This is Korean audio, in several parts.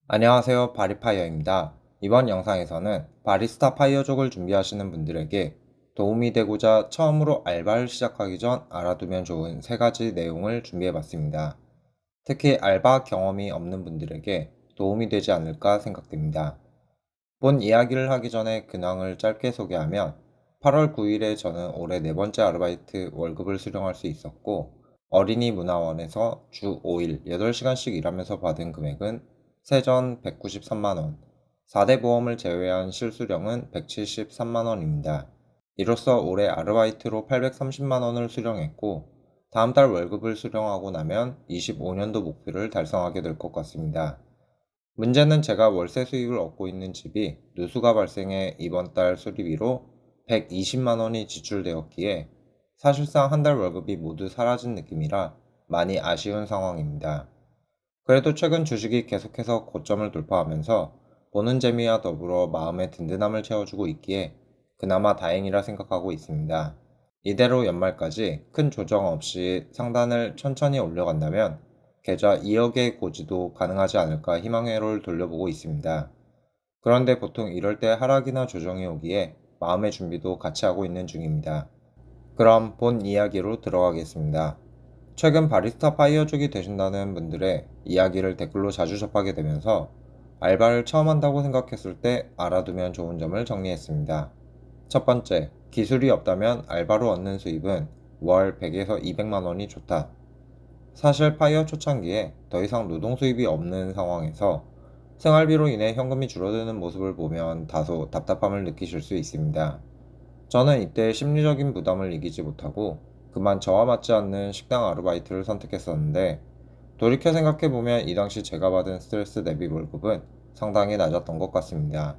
안녕하세요. 바리파이어입니다. 이번 영상에서는 바리스타 파이어족을 준비하시는 분들에게 도움이 되고자 처음으로 알바를 시작하기 전 알아두면 좋은 3가지 내용을 준비해봤습니다. 특히 알바 경험이 없는 분들에게 도움이 되지 않을까 생각됩니다. 본 이야기를 하기 전에 근황을 짧게 소개하면 8월 9일에 저는 올해 4번째 아르바이트 월급을 수령할 수 있었고, 어린이 문화원에서 주 5일 8시간씩 일하면서 받은 금액은 세전 193만원, 4대 보험을 제외한 실수령은 173만원입니다. 이로써 올해 아르바이트로 830만원을 수령했고, 다음 달 월급을 수령하고 나면 25년도 목표를 달성하게 될 것 같습니다. 문제는 제가 월세 수익을 얻고 있는 집이 누수가 발생해 이번 달 수리비로 120만 원이 지출되었기에 사실상 한 달 월급이 모두 사라진 느낌이라 많이 아쉬운 상황입니다. 그래도 최근 주식이 계속해서 고점을 돌파하면서 보는 재미와 더불어 마음의 든든함을 채워주고 있기에 그나마 다행이라 생각하고 있습니다. 이대로 연말까지 큰 조정 없이 상단을 천천히 올려간다면 계좌 2억의 고지도 가능하지 않을까 희망회로를 돌려보고 있습니다. 그런데 보통 이럴 때 하락이나 조정이 오기에 마음의 준비도 같이 하고 있는 중입니다. 그럼 본 이야기로 들어가겠습니다. 최근 바리스타 파이어족이 되신다는 분들의 이야기를 댓글로 자주 접하게 되면서 알바를 처음 한다고 생각했을 때 알아두면 좋은 점을 정리했습니다. 첫 번째, 기술이 없다면 알바로 얻는 수입은 월 100에서 200만 원이 좋다. 사실 파이어 초창기에 더 이상 노동 수입이 없는 상황에서 생활비로 인해 현금이 줄어드는 모습을 보면 다소 답답함을 느끼실 수 있습니다. 저는 이때 심리적인 부담을 이기지 못하고 그만 저와 맞지 않는 식당 아르바이트를 선택했었는데, 돌이켜 생각해보면 이 당시 제가 받은 스트레스 대비 월급은 상당히 낮았던 것 같습니다.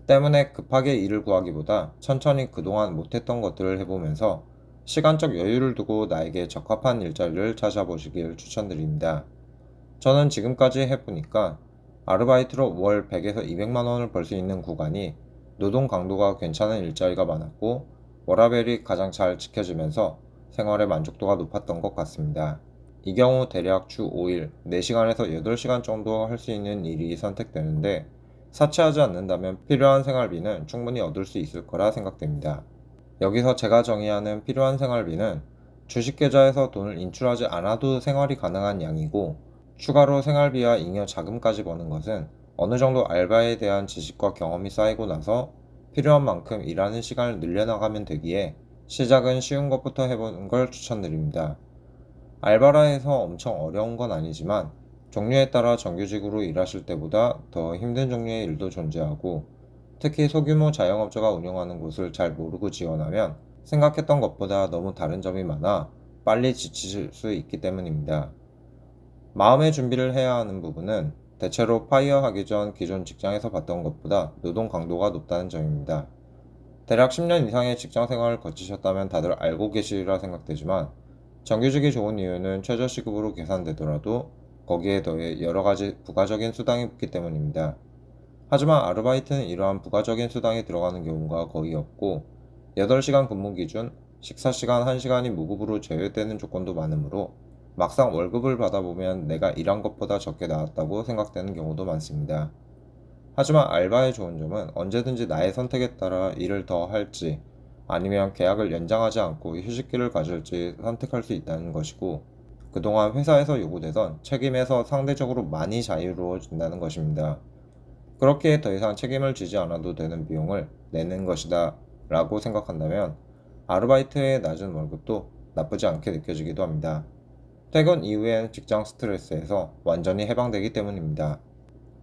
때문에 급하게 일을 구하기보다 천천히 그동안 못했던 것들을 해보면서 시간적 여유를 두고 나에게 적합한 일자리를 찾아보시길 추천드립니다. 저는 지금까지 해보니까 아르바이트로 월 100에서 200만 원을 벌 수 있는 구간이 노동 강도가 괜찮은 일자리가 많았고, 워라밸이 가장 잘 지켜지면서 생활의 만족도가 높았던 것 같습니다. 이 경우 대략 주 5일 4시간에서 8시간 정도 할 수 있는 일이 선택되는데, 사치하지 않는다면 필요한 생활비는 충분히 얻을 수 있을 거라 생각됩니다. 여기서 제가 정의하는 필요한 생활비는 주식 계좌에서 돈을 인출하지 않아도 생활이 가능한 양이고, 추가로 생활비와 잉여 자금까지 버는 것은 어느 정도 알바에 대한 지식과 경험이 쌓이고 나서 필요한 만큼 일하는 시간을 늘려나가면 되기에 시작은 쉬운 것부터 해보는 걸 추천드립니다. 알바라 해서 엄청 어려운 건 아니지만 종류에 따라 정규직으로 일하실 때보다 더 힘든 종류의 일도 존재하고, 특히 소규모 자영업자가 운영하는 곳을 잘 모르고 지원하면 생각했던 것보다 너무 다른 점이 많아 빨리 지치실 수 있기 때문입니다. 마음의 준비를 해야 하는 부분은 대체로 파이어 하기 전 기존 직장에서 봤던 것보다 노동 강도가 높다는 점입니다. 대략 10년 이상의 직장 생활을 거치셨다면 다들 알고 계시리라 생각되지만, 정규직이 좋은 이유는 최저시급으로 계산되더라도 거기에 더해 여러 가지 부가적인 수당이 붙기 때문입니다. 하지만 아르바이트는 이러한 부가적인 수당이 들어가는 경우가 거의 없고, 8시간 근무 기준 식사 시간 1시간이 무급으로 제외되는 조건도 많으므로 막상 월급을 받아보면 내가 일한 것보다 적게 나왔다고 생각되는 경우도 많습니다. 하지만 알바의 좋은 점은 언제든지 나의 선택에 따라 일을 더 할지 아니면 계약을 연장하지 않고 휴식기를 가질지 선택할 수 있다는 것이고, 그동안 회사에서 요구되던 책임에서 상대적으로 많이 자유로워진다는 것입니다. 그렇게 더 이상 책임을 지지 않아도 되는 비용을 내는 것이다 라고 생각한다면 아르바이트의 낮은 월급도 나쁘지 않게 느껴지기도 합니다. 퇴근 이후엔 직장 스트레스에서 완전히 해방되기 때문입니다.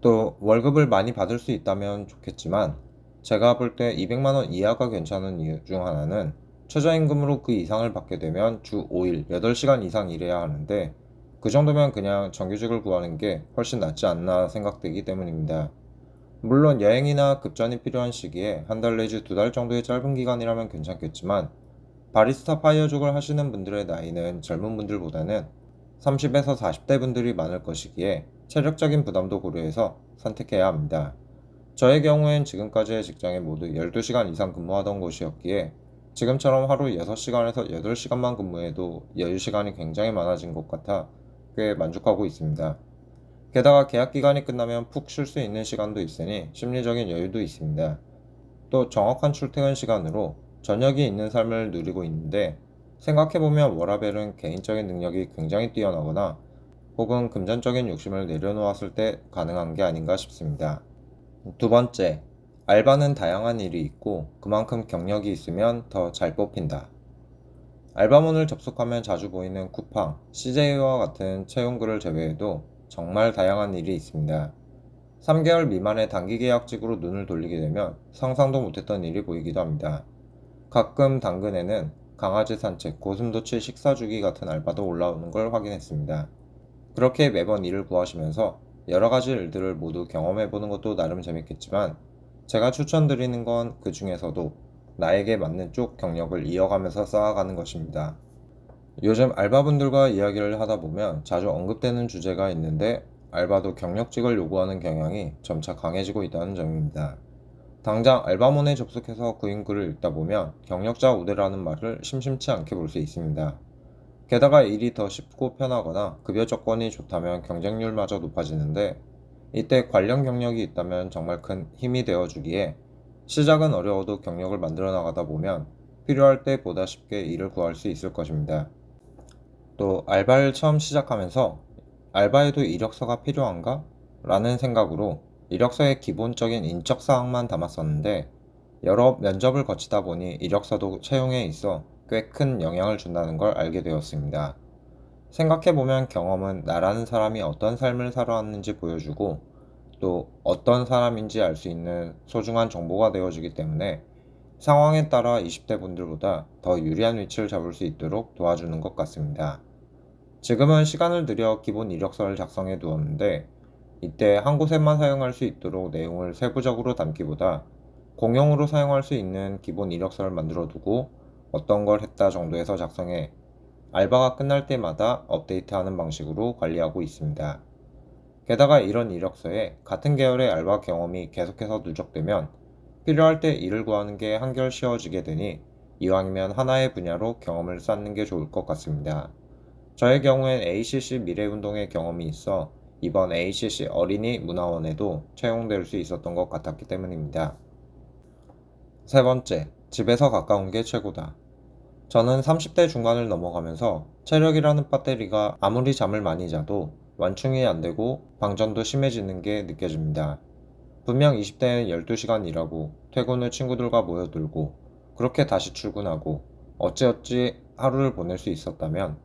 또 월급을 많이 받을 수 있다면 좋겠지만, 제가 볼 때 200만 원 이하가 괜찮은 이유 중 하나는 최저임금으로 그 이상을 받게 되면 주 5일 8시간 이상 일해야 하는데, 그 정도면 그냥 정규직을 구하는 게 훨씬 낫지 않나 생각되기 때문입니다. 물론 여행이나 급전이 필요한 시기에 한 달 내지 2달 정도의 짧은 기간이라면 괜찮겠지만, 바리스타 파이어족을 하시는 분들의 나이는 젊은 분들보다는 30에서 40대 분들이 많을 것이기에 체력적인 부담도 고려해서 선택해야 합니다. 저의 경우엔 지금까지의 직장에 모두 12시간 이상 근무하던 곳이었기에 지금처럼 하루 6시간에서 8시간만 근무해도 여유 시간이 굉장히 많아진 것 같아 꽤 만족하고 있습니다. 게다가 계약 기간이 끝나면 푹 쉴 수 있는 시간도 있으니 심리적인 여유도 있습니다. 또 정확한 출퇴근 시간으로 저녁이 있는 삶을 누리고 있는데, 생각해보면 워라밸은 개인적인 능력이 굉장히 뛰어나거나 혹은 금전적인 욕심을 내려놓았을 때 가능한 게 아닌가 싶습니다. 두 번째, 알바는 다양한 일이 있고 그만큼 경력이 있으면 더 잘 뽑힌다. 알바몬을 접속하면 자주 보이는 쿠팡, CJ와 같은 채용글을 제외해도 정말 다양한 일이 있습니다. 3개월 미만의 단기 계약직으로 눈을 돌리게 되면 상상도 못했던 일이 보이기도 합니다. 가끔 당근에는 강아지 산책, 고슴도치 식사 주기 같은 알바도 올라오는 걸 확인했습니다. 그렇게 매번 일을 구하시면서 여러 가지 일들을 모두 경험해보는 것도 나름 재밌겠지만, 제가 추천드리는 건 그 중에서도 나에게 맞는 쪽 경력을 이어가면서 쌓아가는 것입니다. 요즘 알바분들과 이야기를 하다 보면 자주 언급되는 주제가 있는데, 알바도 경력직을 요구하는 경향이 점차 강해지고 있다는 점입니다. 당장 알바몬에 접속해서 구인 글을 읽다 보면 경력자 우대라는 말을 심심치 않게 볼 수 있습니다. 게다가 일이 더 쉽고 편하거나 급여 조건이 좋다면 경쟁률마저 높아지는데, 이때 관련 경력이 있다면 정말 큰 힘이 되어주기에, 시작은 어려워도 경력을 만들어 나가다 보면 필요할 때 보다 쉽게 일을 구할 수 있을 것입니다. 또 알바를 처음 시작하면서 알바에도 이력서가 필요한가? 라는 생각으로 이력서에 기본적인 인적 사항만 담았었는데, 여러 면접을 거치다 보니 이력서도 채용에 있어 꽤 큰 영향을 준다는 걸 알게 되었습니다. 생각해보면 경험은 나라는 사람이 어떤 삶을 살아왔는지 보여주고, 또 어떤 사람인지 알 수 있는 소중한 정보가 되어주기 때문에 상황에 따라 20대 분들보다 더 유리한 위치를 잡을 수 있도록 도와주는 것 같습니다. 지금은 시간을 들여 기본 이력서를 작성해 두었는데, 이때 한 곳에만 사용할 수 있도록 내용을 세부적으로 담기보다 공용으로 사용할 수 있는 기본 이력서를 만들어 두고 어떤 걸 했다 정도에서 작성해 알바가 끝날 때마다 업데이트하는 방식으로 관리하고 있습니다. 게다가 이런 이력서에 같은 계열의 알바 경험이 계속해서 누적되면 필요할 때 일을 구하는 게 한결 쉬워지게 되니, 이왕이면 하나의 분야로 경험을 쌓는 게 좋을 것 같습니다. 저의 경우엔 ACC 미래운동의 경험이 있어 이번 ACC 어린이 문화원에도 채용될 수 있었던 것 같았기 때문입니다. 세 번째, 집에서 가까운 게 최고다. 저는 30대 중반을 넘어가면서 체력이라는 배터리가 아무리 잠을 많이 자도 완충이 안 되고 방전도 심해지는 게 느껴집니다. 분명 20대는 12시간 일하고 퇴근 후 친구들과 모여들고 그렇게 다시 출근하고 어찌어찌 하루를 보낼 수 있었다면,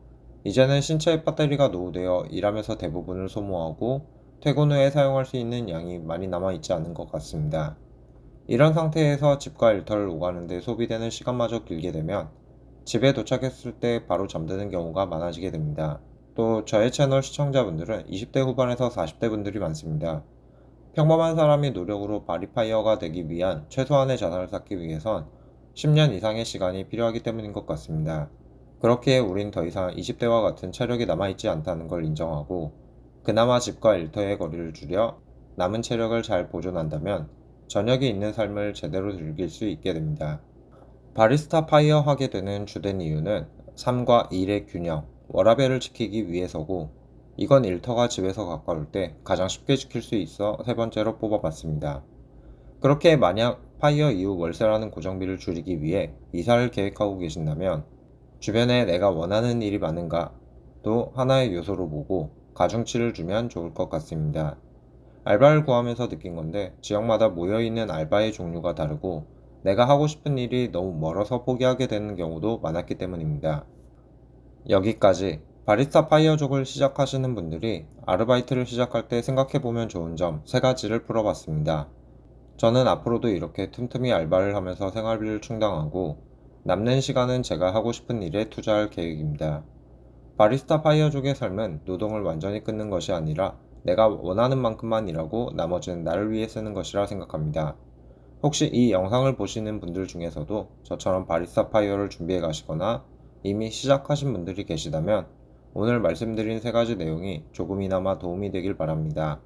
이제는 신체의 배터리가 노후되어 일하면서 대부분을 소모하고 퇴근 후에 사용할 수 있는 양이 많이 남아있지 않은 것 같습니다. 이런 상태에서 집과 일터를 오가는 데 소비되는 시간마저 길게 되면 집에 도착했을 때 바로 잠드는 경우가 많아지게 됩니다. 또 저의 채널 시청자분들은 20대 후반에서 40대 분들이 많습니다. 평범한 사람이 노력으로 바리파이어가 되기 위한 최소한의 자산을 쌓기 위해선 10년 이상의 시간이 필요하기 때문인 것 같습니다. 그렇기에 우린 더 이상 20대와 같은 체력이 남아있지 않다는 걸 인정하고, 그나마 집과 일터의 거리를 줄여 남은 체력을 잘 보존한다면 저녁이 있는 삶을 제대로 즐길 수 있게 됩니다. 바리스타 파이어 하게 되는 주된 이유는 삶과 일의 균형, 워라밸을 지키기 위해서고, 이건 일터가 집에서 가까울 때 가장 쉽게 지킬 수 있어 세 번째로 뽑아봤습니다. 그렇게 만약 파이어 이후 월세라는 고정비를 줄이기 위해 이사를 계획하고 계신다면 주변에 내가 원하는 일이 많은가 또 하나의 요소로 보고 가중치를 주면 좋을 것 같습니다. 알바를 구하면서 느낀 건데, 지역마다 모여있는 알바의 종류가 다르고 내가 하고 싶은 일이 너무 멀어서 포기하게 되는 경우도 많았기 때문입니다. 여기까지 바리스타 파이어족을 시작하시는 분들이 아르바이트를 시작할 때 생각해보면 좋은 점 3가지를 풀어봤습니다. 저는 앞으로도 이렇게 틈틈이 알바를 하면서 생활비를 충당하고 남는 시간은 제가 하고 싶은 일에 투자할 계획입니다. 바리스타 파이어족의 삶은 노동을 완전히 끊는 것이 아니라 내가 원하는 만큼만 일하고 나머지는 나를 위해 쓰는 것이라 생각합니다. 혹시 이 영상을 보시는 분들 중에서도 저처럼 바리스타 파이어를 준비해 가시거나 이미 시작하신 분들이 계시다면 오늘 말씀드린 3가지 내용이 조금이나마 도움이 되길 바랍니다.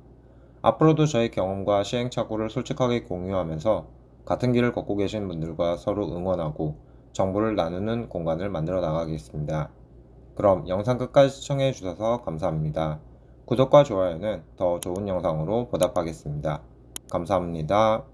앞으로도 저의 경험과 시행착오를 솔직하게 공유하면서 같은 길을 걷고 계신 분들과 서로 응원하고 정보를 나누는 공간을 만들어 나가겠습니다. 그럼 영상 끝까지 시청해 주셔서 감사합니다. 구독과 좋아요는 더 좋은 영상으로 보답하겠습니다. 감사합니다.